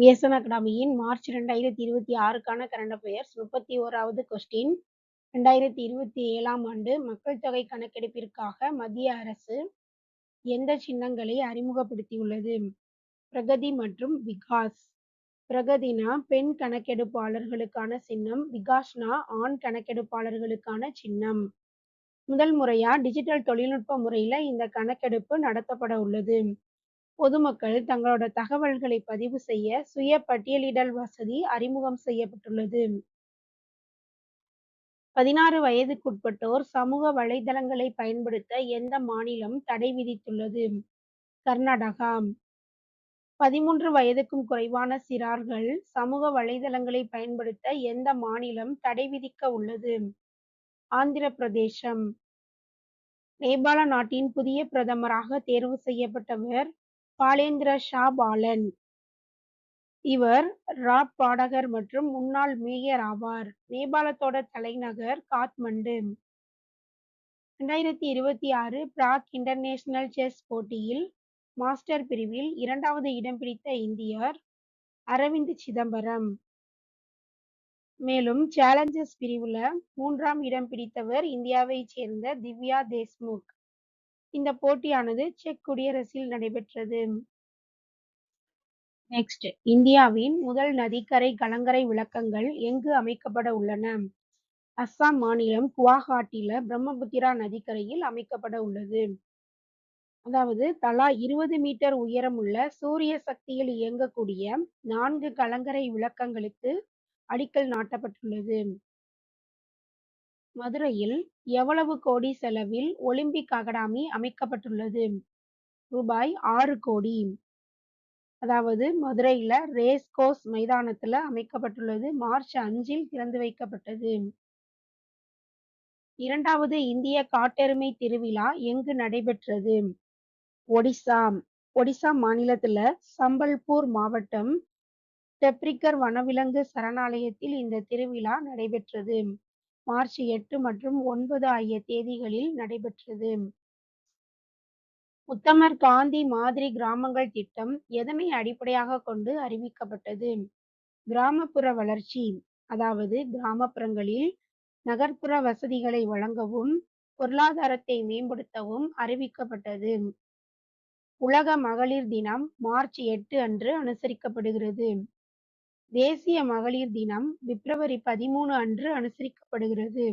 VSN அகாடமியின் March 2026க்கான current affairs 31வது கொஸ்டின். 2027ஆம் ஆண்டு மக்கள் தொகை கணக்கெடுப்பிற்காக மத்திய அரசு எந்த சின்னங்களை அறிமுகப்படுத்தியுள்ளது? பிரகதி மற்றும் விகாஸ். பிரகதினா பெண் கணக்கெடுப்பாளர்களுக்கான சின்னம், விகாஸ்னா ஆண் கணக்கெடுப்பாளர்களுக்கான சின்னம். முதல் முறையா டிஜிட்டல் தொழில்நுட்ப முறையில இந்த கணக்கெடுப்பு நடத்தப்பட உள்ளது. பொதுமக்கள் தங்களோட தகவல்களை பதிவு செய்ய சுய பட்டியலிடல் வசதி அறிமுகம் செய்யப்பட்டுள்ளது. 16 வயதுக்குட்பட்டோர் சமூக வலைதளங்களை பயன்படுத்த எந்த மாநிலம் தடை விதித்துள்ளது? கர்நாடகா. 13 வயதுக்கும் குறைவான சிறார்கள் சமூக வலைதளங்களை பயன்படுத்த எந்த மாநிலம் தடை விதிக்க உள்ளது? ஆந்திர பிரதேசம். நேபாள நாட்டின் புதிய பிரதமராக தேர்வு செய்யப்பட்டவர் பாலேந்திர ஷா பாலன். இவர் ராப் பாடகர் மற்றும் முன்னாள் மேயர் ஆவார். நேபாளத்தோட தலைநகர் காத்மண்டு. 2026 பிராக் இன்டர்நேஷனல் செஸ் போட்டியில் மாஸ்டர் பிரிவில் 2வது இடம் பிடித்த இந்தியர் அரவிந்த் சிதம்பரம். மேலும் சேலஞ்சர்ஸ் பிரிவுல 3ஆம் இடம் பிடித்தவர் இந்தியாவைச் சேர்ந்த திவ்யா தேஷ்முக். இந்த போட்டியானது செக் குடியரசில் நடைபெற்றது. நெக்ஸ்ட், இந்தியாவின் முதல் நதிக்கரை கலங்கரை விளக்கங்கள் எங்கு அமைக்கப்பட உள்ளன? அஸ்ஸாம் மாநிலம் குவாஹாட்டில பிரம்மபுத்திரா நதிக்கரையில் அமைக்கப்பட உள்ளது. அதாவது தலா 20 மீட்டர் உயரமுள்ள சூரிய சக்தியில் இயங்கக்கூடிய 4 கலங்கரை விளக்கங்களுக்கு அடிக்கல் நாட்டப்பட்டுள்ளது. மதுரையில் எவ்வளவு கோடி செலவில் ஒலிம்பிக் அகாடமி அமைக்கப்பட்டுள்ளது? ரூபாய் 6 கோடி. அதாவது மதுரையில ரேஸ் கோர்ஸ் மைதானத்துல அமைக்கப்பட்டுள்ளது. மார்ச் 5இல் திறந்து வைக்கப்பட்டது. 2வது இந்திய காட்டெருமை திருவிழா எங்கு நடைபெற்றது? ஒடிசா. ஒடிசா மாநிலத்துல சம்பல்பூர் மாவட்டம் டெப்ரிகர் வனவிலங்கு சரணாலயத்தில் இந்த திருவிழா நடைபெற்றது. மார்ச் 8 மற்றும் 9 ஆகிய தேதிகளில் நடைபெற்றது. உத்தமர் காந்தி மாதிரி கிராமங்கள் திட்டம் எதனை அடிப்படையாக கொண்டு அறிவிக்கப்பட்டது? கிராமப்புற வளர்ச்சி. அதாவது கிராமப்புறங்களில் நகர்ப்புற வசதிகளை வழங்கவும் பொருளாதாரத்தை மேம்படுத்தவும் அறிவிக்கப்பட்டது. உலக மகளிர் தினம் மார்ச் 8 அன்று அனுசரிக்கப்படுகிறது. தேசிய மகளிர் தினம் பிப்ரவரி 13 அன்று அனுசரிக்கப்படுகிறது.